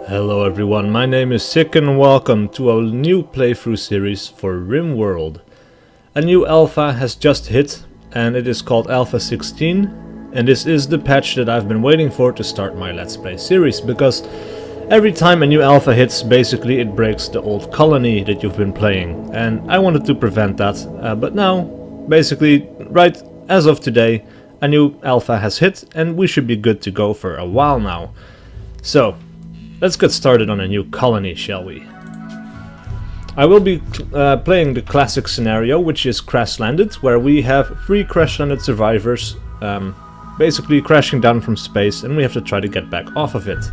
Hello everyone, my name is SiC and welcome to a new playthrough series for Rimworld. A new alpha has just hit and it is called Alpha 16, and this is the patch that I've been waiting for to start my Let's Play series, because every time a new alpha hits, basically it breaks the old colony that you've been playing, and I wanted to prevent that, but now, basically, right as of today, a new alpha has hit and we should be good to go for a while now. So, let's get started on a new colony, shall we? I will be playing the classic scenario, which is Crash Landed, where we have 3 Crash Landed survivors basically crashing down from space, and we have to try to get back off of it.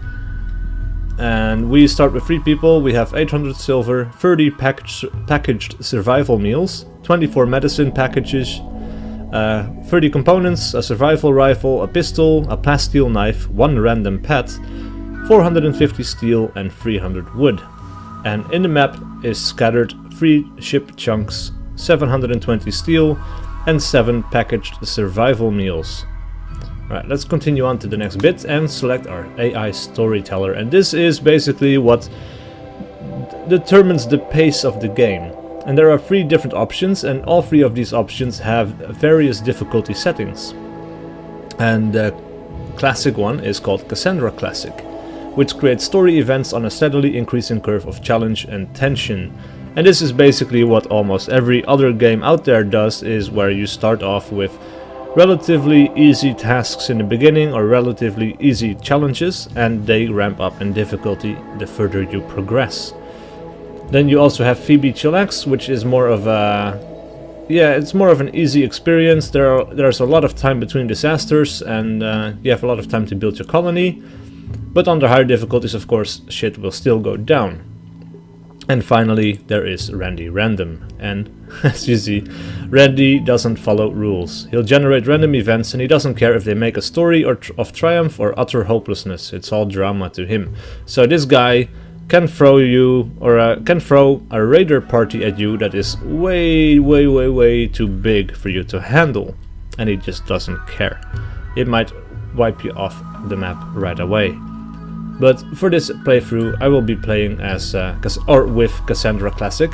And we start with 3 people. We have 800 silver, 30 packaged survival meals, 24 medicine packages, 30 components, a survival rifle, a pistol, a plasteel knife, 1 random pet, 450 steel and 300 wood. And in the map is scattered 3 ship chunks, 720 steel and 7 packaged survival meals. Right, let's continue on to the next bit and select our AI storyteller. And this is basically what determines the pace of the game. And there are 3 different options, and all 3 of these options have various difficulty settings. And the classic one is called Cassandra Classic, which creates story events on a steadily increasing curve of challenge and tension. And this is basically what almost every other game out there does, is where you start off with relatively easy tasks in the beginning or relatively easy challenges, and they ramp up in difficulty the further you progress. Then you also have Phoebe Chillax, which is more of a... it's more of an easy experience. There's a lot of time between disasters, and you have a lot of time to build your colony. But under higher difficulties, of course, shit will still go down. And finally, there is Randy Random. And as you see, Randy doesn't follow rules. He'll generate random events, and he doesn't care if they make a story of triumph or utter hopelessness. It's all drama to him. So this guy can throw you, or can throw a raider party at you that is way too big for you to handle. And he just doesn't care. It might wipe you off the map right away. But for this playthrough, I will be playing as with Cassandra Classic,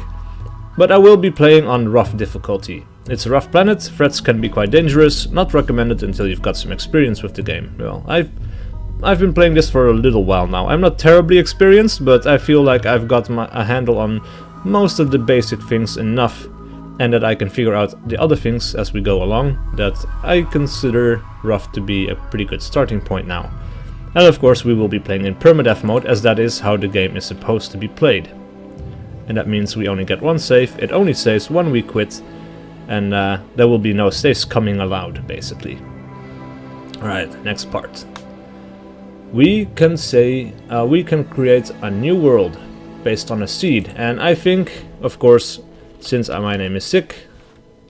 but I will be playing on rough difficulty. It's a rough planet, threats can be quite dangerous, not recommended until you've got some experience with the game. Well, I've been playing this for a little while now. I'm not terribly experienced, but I feel like I've got a handle on most of the basic things enough, and that I can figure out the other things as we go along, that I consider rough to be a pretty good starting point now. And of course we will be playing in permadeath mode, as that is how the game is supposed to be played. And that means we only get 1 save, it only saves when we quit, and there will be no saves coming allowed, basically. Alright, next part. We can say we can create a new world based on a seed, and I think, of course, since my name is SiC,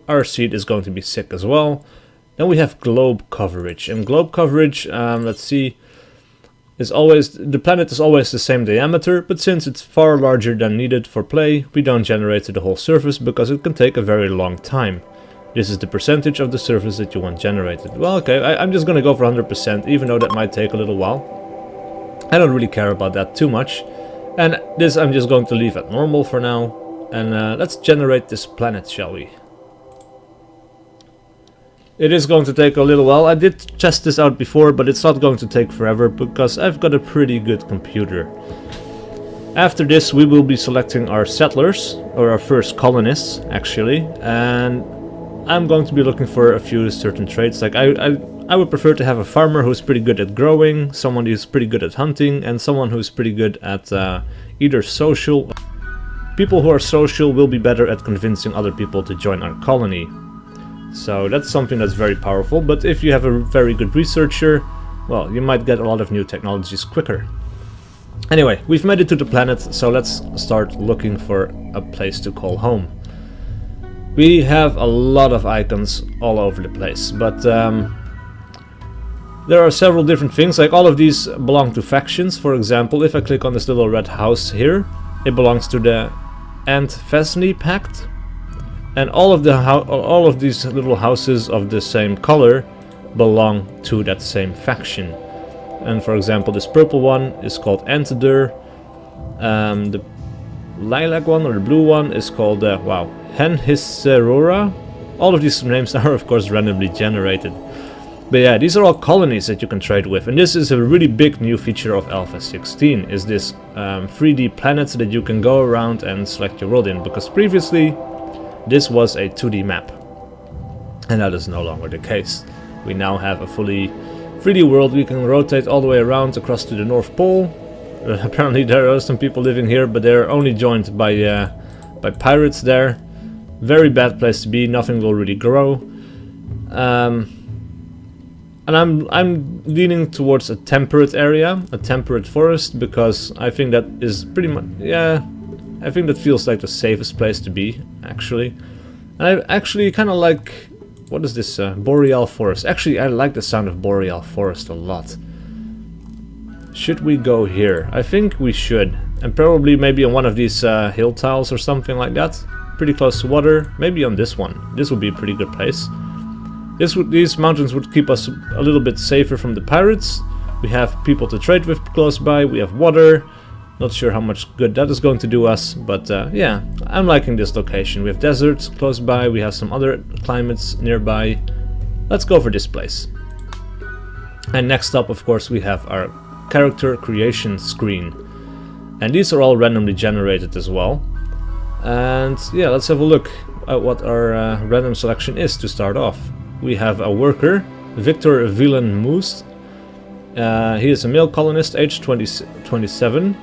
our seed is going to be SiC as well. Then we have globe coverage, and globe coverage, let's see, the planet is always the same diameter, but since it's far larger than needed for play, we don't generate to the whole surface because it can take a very long time. This is the percentage of the surface that you want generated. Well, okay, I'm just gonna go for 100%, even though that might take a little while. I don't really care about that too much. And this I'm just going to leave at normal for now. And let's generate this planet, shall we? It is going to take a little while. I did test this out before, but it's not going to take forever because I've got a pretty good computer. After this we will be selecting our settlers, or our first colonists actually, and I'm going to be looking for a few certain traits. Like I would prefer to have a farmer who's pretty good at growing, someone who's pretty good at hunting, and someone who's pretty good at either social. People who are social will be better at convincing other people to join our colony. So that's something that's very powerful, but if you have a very good researcher, well, you might get a lot of new technologies quicker. Anyway, we've made it to the planet, so let's start looking for a place to call home. We have a lot of icons all over the place, but there are several different things. Like, all of these belong to factions. For example, if I click on this little red house here, it belongs to the Ant-Vesni Pact. And all of these little houses of the same color belong to that same faction. And for example, this purple one is called Antidur. The lilac one or the blue one is called Henhisserora. All of these names are of course randomly generated. But yeah, these are all colonies that you can trade with, and this is a really big new feature of Alpha 16, is this 3D planets that you can go around and select your world in, because previously this was a 2D map, and that is no longer the case. We now have a fully 3D world. We can rotate all the way around across to the North Pole. Apparently there are some people living here, but they're only joined by pirates there. Very bad place to be, nothing will really grow. And I'm leaning towards a temperate area, a temperate forest, because I think that is pretty much, yeah, I think that feels like the safest place to be, actually. And I actually kind of like, what is this, boreal forest? Actually, I like the sound of boreal forest a lot. Should we go here? I think we should, and probably maybe on one of these hill tiles or something like that. Pretty close to water, maybe on this one. This would be a pretty good place. These mountains would keep us a little bit safer from the pirates. We have people to trade with close by, we have water. Not sure how much good that is going to do us, but yeah, I'm liking this location. We have deserts close by, we have some other climates nearby. Let's go for this place. And next up, of course, we have our character creation screen. And these are all randomly generated as well. And yeah, let's have a look at what our random selection is to start off. We have a worker, Victor Villan Moose. He is a male colonist, age 27,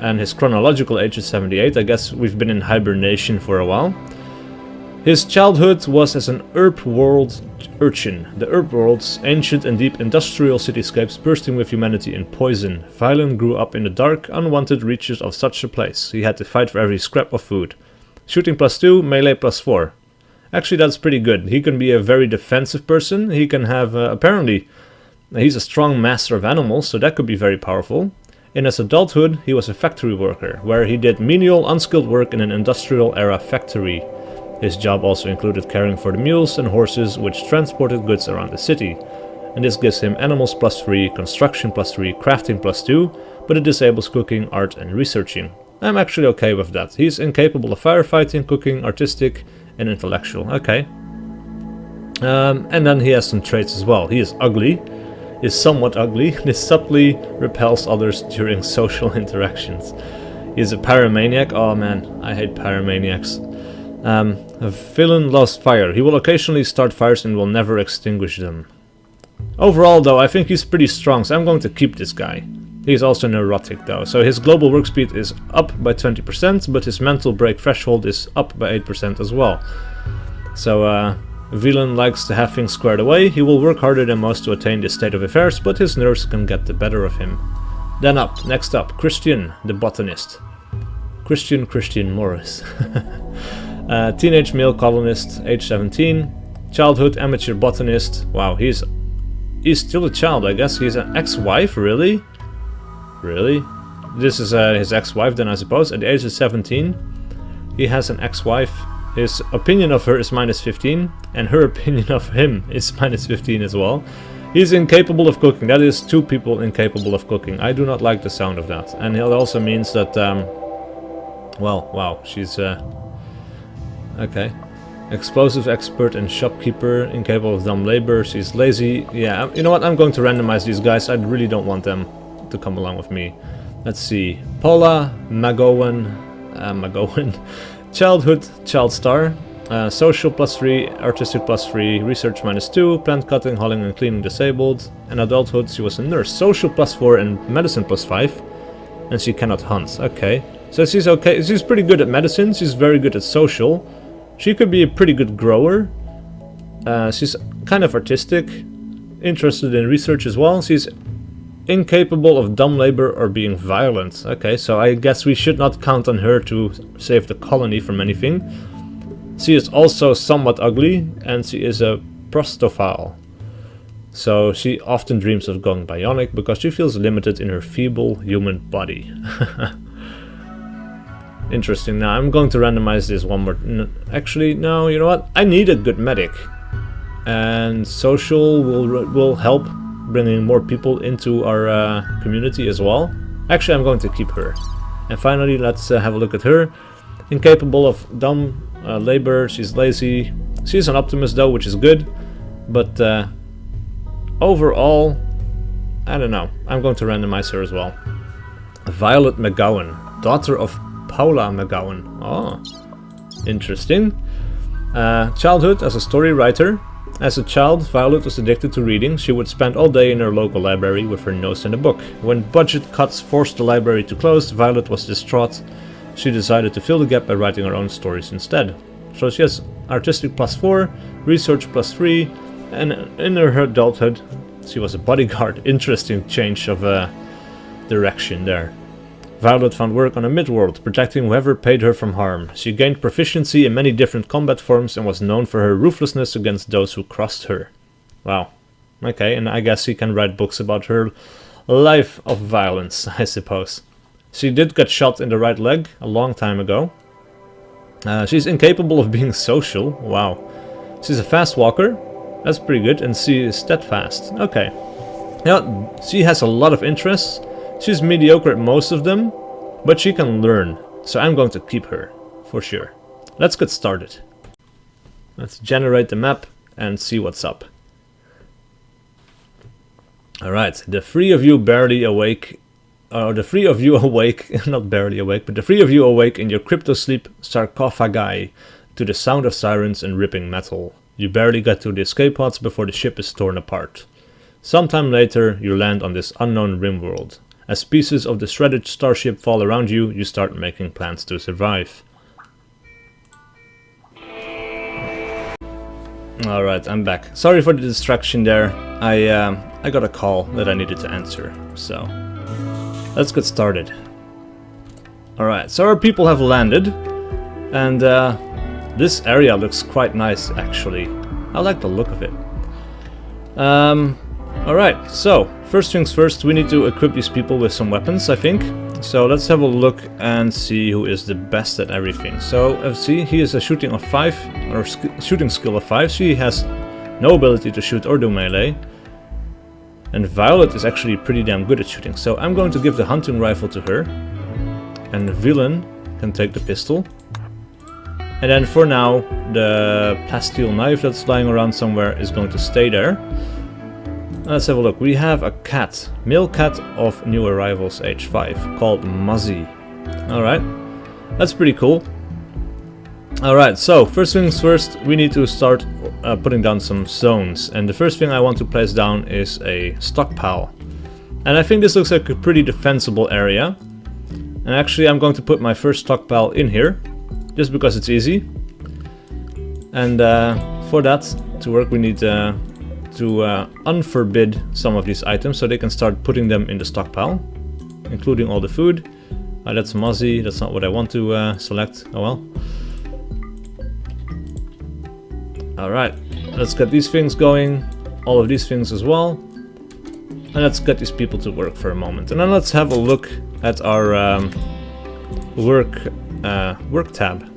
and his chronological age is 78. I guess we've been in hibernation for a while. His childhood was as an Rimworld urchin. The Rimworld's ancient and deep industrial cityscapes bursting with humanity and poison. Violen grew up in the dark, unwanted reaches of such a place. He had to fight for every scrap of food. Shooting +2, melee +4. Actually, that's pretty good. He can be a very defensive person. He can have, apparently, he's a strong master of animals, so that could be very powerful. In his adulthood, he was a factory worker, where he did menial, unskilled work in an industrial-era factory. His job also included caring for the mules and horses which transported goods around the city. And this gives him animals +3, construction +3, crafting +2, but it disables cooking, art and researching. I'm actually okay with that. He's incapable of firefighting, cooking, artistic, and intellectual. Okay. And then he has some traits as well. He is ugly, is somewhat ugly. This subtly repels others during social interactions. He is a pyromaniac. Oh man, I hate pyromaniacs. A villain loves fire. He will occasionally start fires and will never extinguish them. Overall though, I think he's pretty strong, so I'm going to keep this guy. He's also neurotic though, so his global work speed is up by 20%, but his mental break threshold is up by 8% as well. So Villain likes to have things squared away. He will work harder than most to attain this state of affairs, but his nerves can get the better of him. Then next up, Christian, the botanist. Christian Morris. Teenage male colonist, age 17. Childhood amateur botanist. Wow, he's still a child, I guess. He's an ex-wife, really? Really? This is his ex-wife then, I suppose. At the age of 17, he has an ex-wife. His opinion of her is -15, and her opinion of him is -15 as well. He's incapable of cooking. That is 2 people incapable of cooking. I do not like the sound of that. And it also means that, well, wow, she's, okay. Explosive expert and shopkeeper, incapable of dumb labor. She's lazy. Yeah, you know what? I'm going to randomize these guys. I really don't want them to come along with me. Let's see. Paula McGowan. Childhood, child star. Social +3, artistic +3, research -2, plant cutting, hauling and cleaning disabled. And adulthood, she was a nurse. Social +4 and medicine +5. And she cannot hunt. Okay. So she's okay. She's pretty good at medicine. She's very good at social. She could be a pretty good grower. She's kind of artistic, interested in research as well. She's incapable of dumb labor or being violent. Okay, so I guess we should not count on her to save the colony from anything. She is also somewhat ugly, and she is a prostophile. So she often dreams of going bionic because she feels limited in her feeble human body. Interesting. Now I'm going to randomize this one more. Actually, no, you know what? I need a good medic. And social will help bringing more people into our community as well. Actually, I'm going to keep her. And finally, let's have a look at her. Incapable of dumb labor, she's lazy. She's an optimist though, which is good. But overall, I don't know. I'm going to randomize her as well. Violet McGowan, daughter of Paula McGowan. Oh, interesting. Childhood as a story writer. As a child, Violet was addicted to reading. She would spend all day in her local library with her nose in a book. When budget cuts forced the library to close, Violet was distraught. She decided to fill the gap by writing her own stories instead. So she has artistic +4, research +3, and in her adulthood, she was a bodyguard. Interesting change of direction there. Violet found work on a Midworld, protecting whoever paid her from harm. She gained proficiency in many different combat forms and was known for her ruthlessness against those who crossed her. Wow. Okay, and I guess she can write books about her life of violence, I suppose. She did get shot in the right leg a long time ago. She's incapable of being social. Wow. She's a fast walker. That's pretty good. And she is steadfast. Okay. Now, she has a lot of interests. She's mediocre at most of them, but she can learn, so I'm going to keep her, for sure. Let's get started. Let's generate the map and see what's up. Alright, the three of you barely awake, or the three of you awake, not barely awake, but the three of you awake in your crypto-sleep sarcophagi to the sound of sirens and ripping metal. You barely get to the escape pods before the ship is torn apart. Sometime later, you land on this unknown Rimworld. As pieces of the shredded starship fall around you, you start making plans to survive. Alright, I'm back. Sorry for the distraction there. I got a call that I needed to answer, so let's get started. Alright, so our people have landed, and this area looks quite nice actually. I like the look of it. Alright, so first things first, we need to equip these people with some weapons, I think. So let's have a look and see who is the best at everything. So see, he is a shooting of 5, or shooting skill of 5. She has no ability to shoot or do melee. And Violet is actually pretty damn good at shooting. So I'm going to give the hunting rifle to her. And Villain can take the pistol. And then for now, the plasteel knife that's lying around somewhere is going to stay there. Let's have a look. We have a cat, male cat of new arrivals age 5, called Muzzy. Alright, that's pretty cool. Alright, so first things first, we need to start putting down some zones. And the first thing I want to place down is a stockpile. And I think this looks like a pretty defensible area. And actually I'm going to put my first stockpile in here, just because it's easy. And for that to work, we need to unforbid some of these items so they can start putting them in the stockpile, including all the food. That's Muzzy, that's not what I want to select. Oh well. Alright, let's get these things going, all of these things as well. And let's get these people to work for a moment. And then let's have a look at our work tab.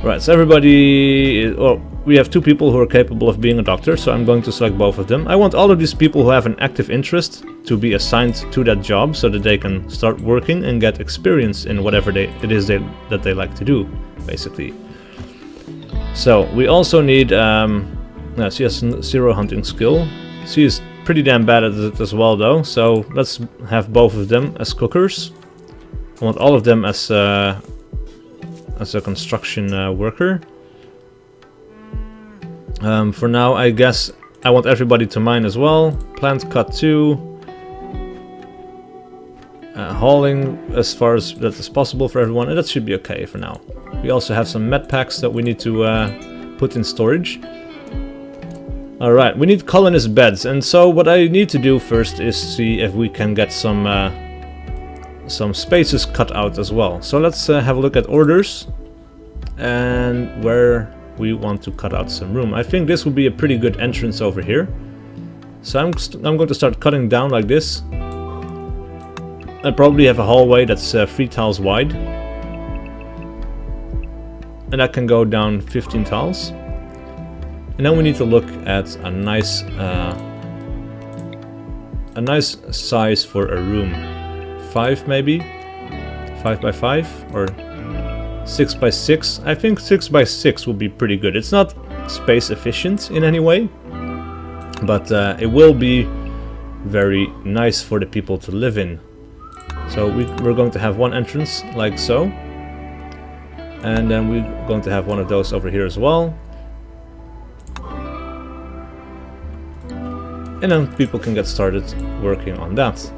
Right, so everybody, well, we have 2 people who are capable of being a doctor, so I'm going to select both of them. I want all of these people who have an active interest to be assigned to that job so that they can start working and get experience in whatever it is that they like to do, basically. So, we also need, she has 0 hunting skill. She is pretty damn bad at it as well though, so let's have both of them as cookers. I want all of them as a construction worker. For now, I guess I want everybody to mine as well. Plant cut 2. Hauling as far as that is possible for everyone, and that should be okay for now. We also have some med packs that we need to put in storage. Alright, we need colonist beds, and so what I need to do first is see if we can get some spaces cut out as well. So let's have a look at orders and where we want to cut out some room. I think this will be a pretty good entrance over here. So I'm going to start cutting down like this. I probably have a hallway that's 3 tiles wide. And that can go down 15 tiles. And then we need to look at a nice a nice size for a room. 5 maybe? 5 by 5 or 6 by 6? I think 6 by 6 will be pretty good. It's not space efficient in any way, but it will be very nice for the people to live in. So we're going to have one entrance like so, and then we're going to have one of those over here as well. And then people can get started working on that.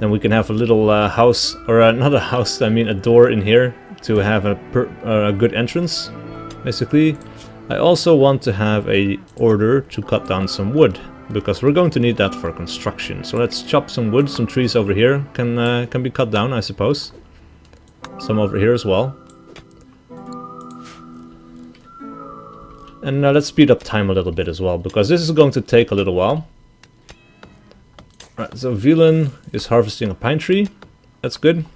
Then we can have a little house, or not a house, I mean a door in here to have a good entrance, basically. I also want to have a order to cut down some wood, because we're going to need that for construction. So let's chop some wood. Some trees over here can be cut down, I suppose. Some over here as well. And let's speed up time a little bit as well, because this is going to take a little while. Right, so Villain is harvesting a pine tree. That's good.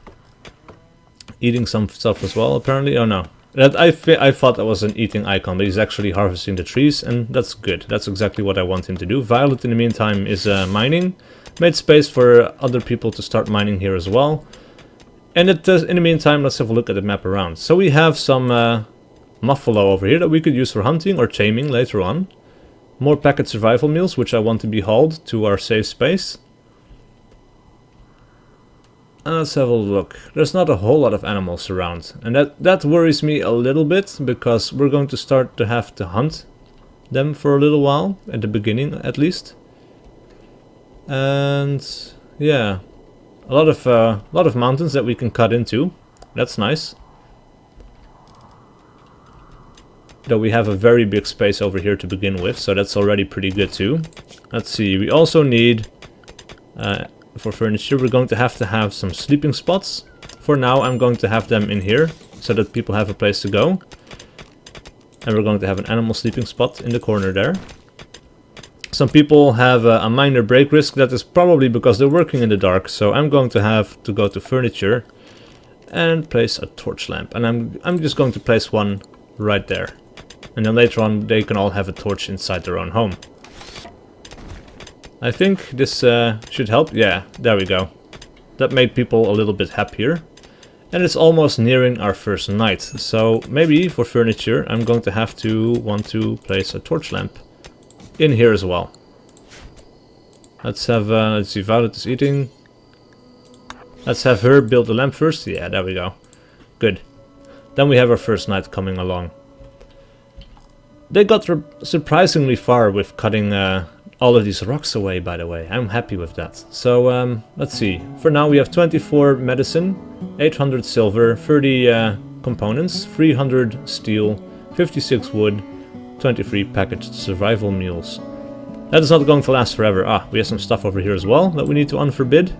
Eating some stuff as well, apparently. Oh no. I thought that was an eating icon, but he's actually harvesting the trees, and that's good. That's exactly what I want him to do. Violet, in the meantime, is mining. Made space for other people to start mining here as well. And in the meantime, let's have a look at the map around. So we have some buffalo over here that we could use for hunting or taming later on. More packet survival meals, which I want to be hauled to our safe space. Let's have a look. There's not a whole lot of animals around, and that worries me a little bit, because we're going to start to have to hunt them for a little while, at the beginning at least. And yeah, a lot of mountains that we can cut into. That's nice. Though we have a very big space over here to begin with, so that's already pretty good too. Let's see, we also need for furniture, we're going to have some sleeping spots. For now, I'm going to have them in here, so that people have a place to go. And we're going to have an animal sleeping spot in the corner there. Some people have a minor break risk. That is probably because they're working in the dark, so I'm going to have to go to furniture and place a torch lamp. And I'm just going to place one right there. And then later on, they can all have a torch inside their own home. I think this should help. Yeah, there we go. That made people a little bit happier. And it's almost nearing our first night. So maybe for furniture I'm going to have to want to place a torch lamp in here as well. Let's have, let's see, Violet is eating. Let's have her build the lamp first. Yeah, there we go. Good. Then we have our first night coming along. They got surprisingly far with cutting all of these rocks away, by the way. I'm happy with that. So, let's see. For now we have 24 medicine, 800 silver, 30 components, 300 steel, 56 wood, 23 packaged survival meals. That is not going to last forever. Ah, we have some stuff over here as well that we need to unforbid.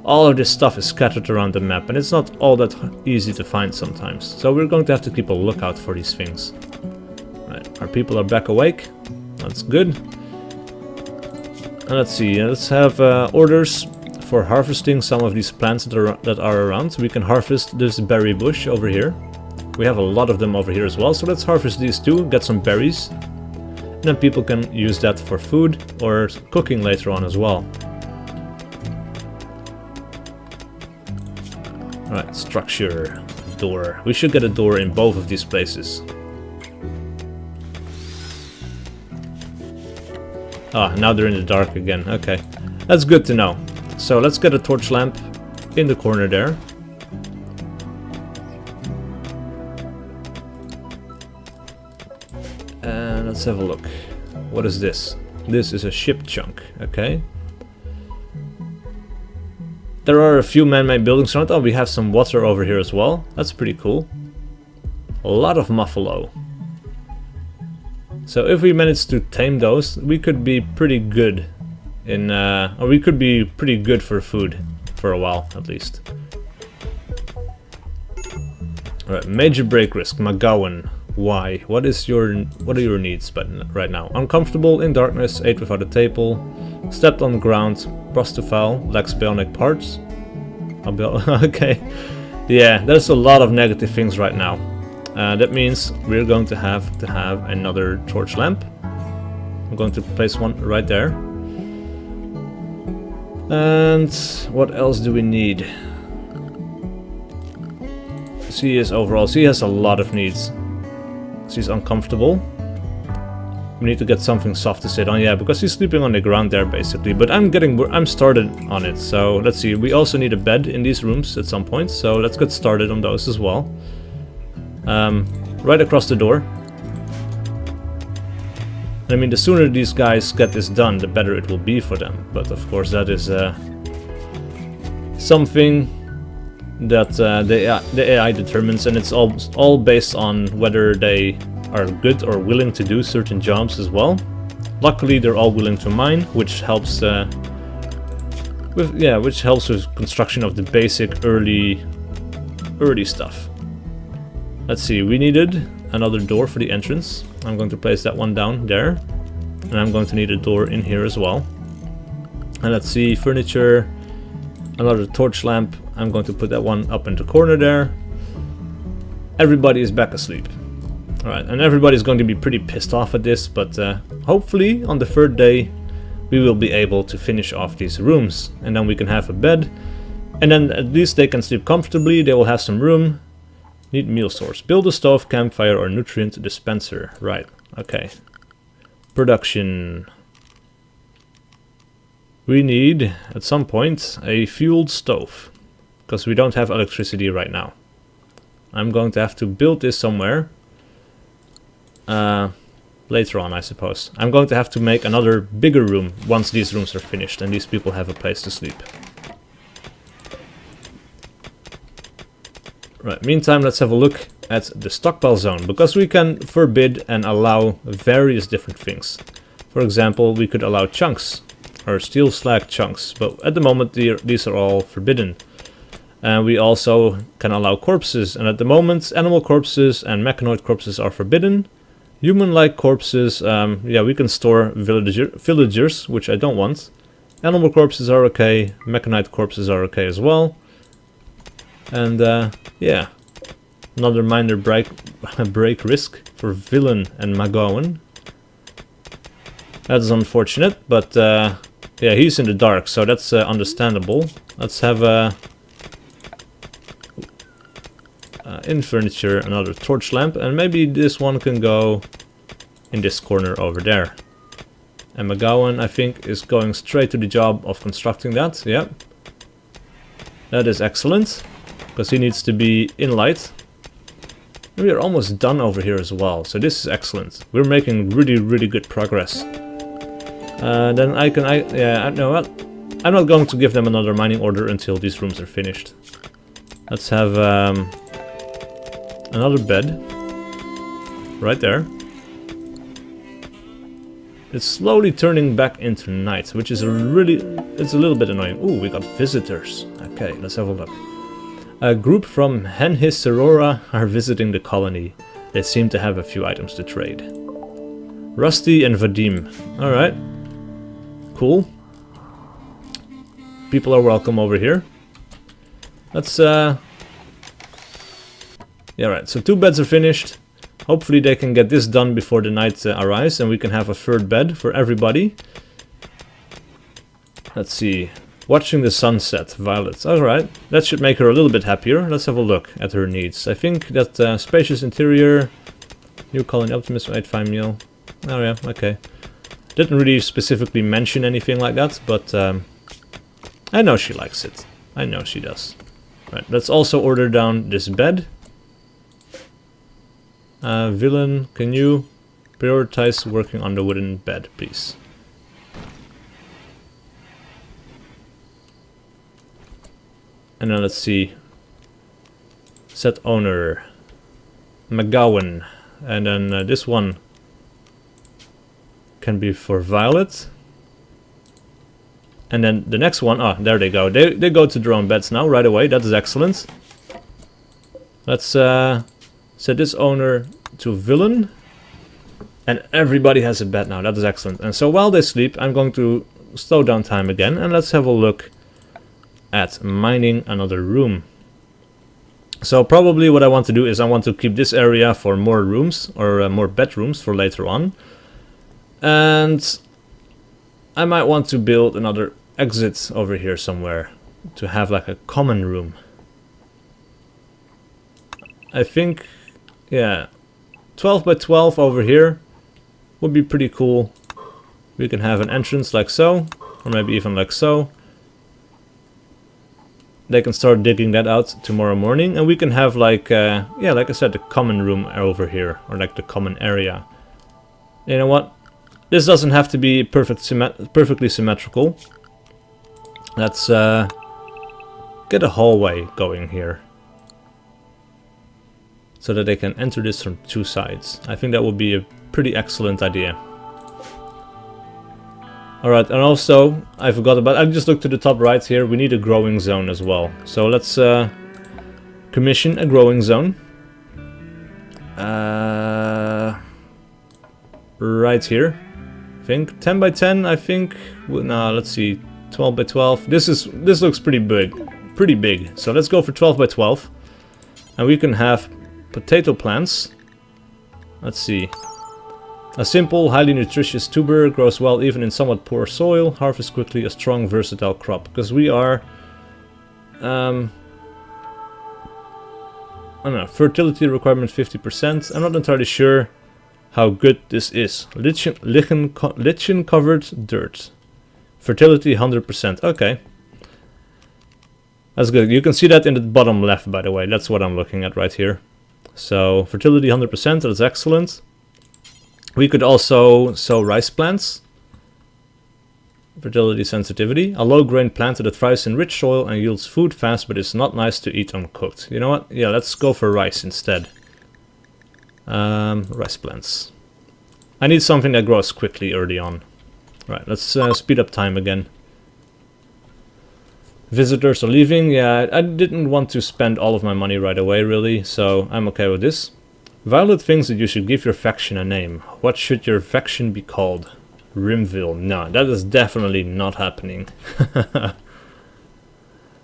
All of this stuff is scattered around the map, and it's not all that easy to find sometimes. So we're going to have to keep a lookout for these things. Right, our people are back awake. That's good. And let's see, let's have orders for harvesting some of these plants that are around. We can harvest this berry bush over here. We have a lot of them over here as well, so let's harvest these too, get some berries. And then people can use that for food or cooking later on as well. Alright, structure, door. We should get a door in both of these places. Ah, now they're in the dark again. Okay, that's good to know. So let's get a torch lamp in the corner there. And let's have a look. What is this? This is a ship chunk, okay. There are a few man-made buildings around. Oh, we have some water over here as well. That's pretty cool. A lot of buffalo. So if we manage to tame those, we could be pretty good in, or we could be pretty good for food for a while at least. Alright, major break risk, McGowan. Why? What are your needs right now? Uncomfortable, in darkness, ate without a table, stepped on the ground, prostafile, lacks bionic parts. Okay. Yeah, there's a lot of negative things right now. That means we're going to have another torch lamp. I'm going to place one right there. And what else do we need? She is overall, she has a lot of needs. She's uncomfortable. We need to get something soft to sit on, yeah, because she's sleeping on the ground there basically. But I'm started on it, so let's see. We also need a bed in these rooms at some point, so let's get started on those as well. Right across the door. I mean, the sooner these guys get this done, the better it will be for them. But of course, that is something that the AI determines, and it's all based on whether they are good or willing to do certain jobs as well. Luckily, they're all willing to mine, which helps with construction of the basic early stuff. Let's see, we needed another door for the entrance. I'm going to place that one down there, and I'm going to need a door in here as well. And let's see, furniture, another torch lamp. I'm going to put that one up in the corner there. Everybody is back asleep. Alright, and everybody's going to be pretty pissed off at this, but hopefully on the third day we will be able to finish off these rooms, and then we can have a bed, and then at least they can sleep comfortably. They will have some room. Need meal source. Build a stove, campfire, or nutrient dispenser. Right, okay. Production. We need, at some point, a fueled stove, because we don't have electricity right now. I'm going to have to build this somewhere. Later on, I suppose. I'm going to have to make another bigger room once these rooms are finished and these people have a place to sleep. Right, meantime, let's have a look at the stockpile zone, because we can forbid and allow various different things. For example, we could allow chunks, or steel slag chunks, but at the moment these are all forbidden. And we also can allow corpses, and at the moment animal corpses and mechanoid corpses are forbidden. Human-like corpses, yeah, we can store villagers, which I don't want. Animal corpses are okay, mechanoid corpses are okay as well. And yeah, another minor break risk for Villain and McGowan. That's unfortunate, but yeah, he's in the dark, so that's understandable. Let's have in furniture another torch lamp, and maybe this one can go in this corner over there. And McGowan, I think, is going straight to the job of constructing that. Yep, that is excellent, because he needs to be in light. And we are almost done over here as well, so this is excellent. We're making really good progress. Then no, I'm not going to give them another mining order until these rooms are finished. Let's have another bed right there. It's slowly turning back into night, which is it's a little bit annoying. Ooh, we got visitors. Okay, let's have a look. A group from Henhis Aurora are visiting the colony. They seem to have a few items to trade. Rusty and Vadim. Alright. Cool. People are welcome over here. Let's yeah, right, so 2 beds are finished. Hopefully they can get this done before the night arrives, and we can have a third bed for everybody. Let's see. Watching the sunset, Violet. Alright, that should make her a little bit happier. Let's have a look at her needs. I think that spacious interior, new colony optimism, 8-5 meal. Oh yeah, okay. Didn't really specifically mention anything like that, but I know she likes it. I know she does. Right, let's also order down this bed. Villain, can you prioritize working on the wooden bed, please? And then let's see. Set owner. McGowan. And then this one can be for Violet. And then the next one, there they go. They go to their own beds now, right away. That is excellent. Let's set this owner to Villain. And everybody has a bed now. That is excellent. And so while they sleep, I'm going to slow down time again. And let's have a look at mining another room. So probably what I want to do is I want to keep this area for more rooms, or more bedrooms for later on. And I might want to build another exit over here somewhere to have like a common room. I think, yeah, 12 by 12 over here would be pretty cool. We can have an entrance like so, or maybe even like so. They can start digging that out tomorrow morning, and we can have like, yeah, like I said, the common room over here, or like the common area. You know what? This doesn't have to be perfectly symmetrical. Let's get a hallway going here, so that they can enter this from two sides. I think that would be a pretty excellent idea. Alright, and also, I forgot about, I just looked to the top right here, we need a growing zone as well. So let's commission a growing zone. Right here, I think. 10 by 10, I think. No, let's see, 12 by 12. This looks pretty big. So let's go for 12 by 12. And we can have potato plants. Let's see. A simple, highly nutritious tuber, grows well even in somewhat poor soil, harvests quickly, a strong, versatile crop. Because we are... I don't know, fertility requirement 50%. I'm not entirely sure how good this is. Lichen covered dirt. Fertility 100%. Okay. That's good. You can see that in the bottom left, by the way. That's what I'm looking at right here. So, fertility 100%, that's excellent. We could also sow rice plants. Fertility sensitivity. A low-grain plant that thrives in rich soil and yields food fast, but is not nice to eat uncooked. You know what? Yeah, let's go for rice instead. Rice plants. I need something that grows quickly early on. Right, let's speed up time again. Visitors are leaving. Yeah, I didn't want to spend all of my money right away, really, so I'm okay with this. Violet thinks that you should give your faction a name. What should your faction be called? Rimworld. No, that is definitely not happening.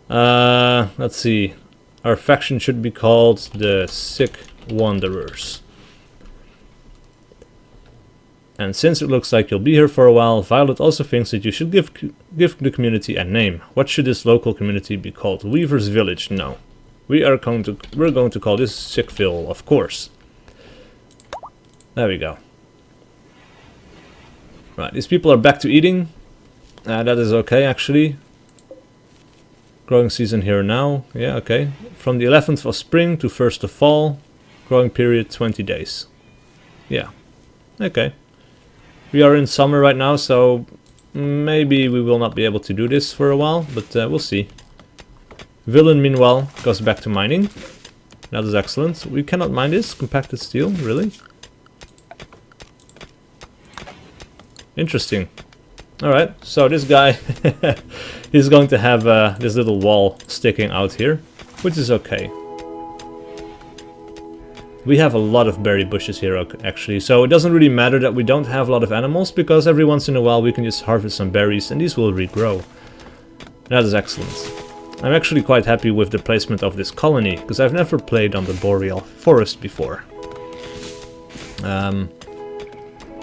Let's see. Our faction should be called the SiC Wanderers. And since it looks like you'll be here for a while, Violet also thinks that you should give the community a name. What should this local community be called? Weaver's Village? No. We're going to call this SiCville, of course. There we go. Right, these people are back to eating. That is okay, actually. Growing season here now. Yeah, okay. From the 11th of spring to 1st of fall. Growing period 20 days. Yeah. Okay. We are in summer right now, so maybe we will not be able to do this for a while, but we'll see. Villain, meanwhile, goes back to mining. That is excellent. We cannot mine this. Compacted steel, really? Interesting. Alright, so this guy is going to have this little wall sticking out here, which is okay. We have a lot of berry bushes here, actually, so it doesn't really matter that we don't have a lot of animals, because every once in a while we can just harvest some berries and these will regrow. That is excellent. I'm actually quite happy with the placement of this colony, because I've never played on the Boreal Forest before.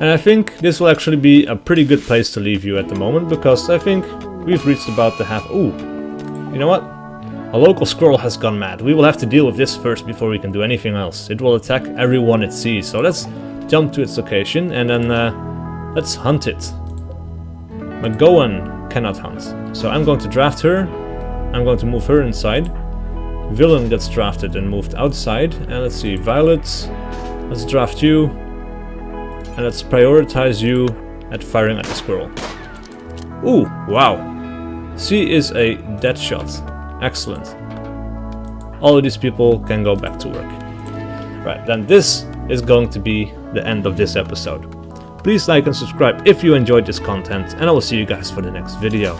And I think this will actually be a pretty good place to leave you at the moment, because I think we've reached about the half... Ooh, you know what? A local squirrel has gone mad. We will have to deal with this first before we can do anything else. It will attack everyone it sees, so let's jump to its location and then let's hunt it. McGowan cannot hunt, so I'm going to draft her. I'm going to move her inside. Villain gets drafted and moved outside. And let's see, Violet, let's draft you. And let's prioritize you at firing at the squirrel. Ooh, wow. She is a dead shot. Excellent. All of these people can go back to work. Right, then this is going to be the end of this episode. Please like and subscribe if you enjoyed this content, and I will see you guys for the next video.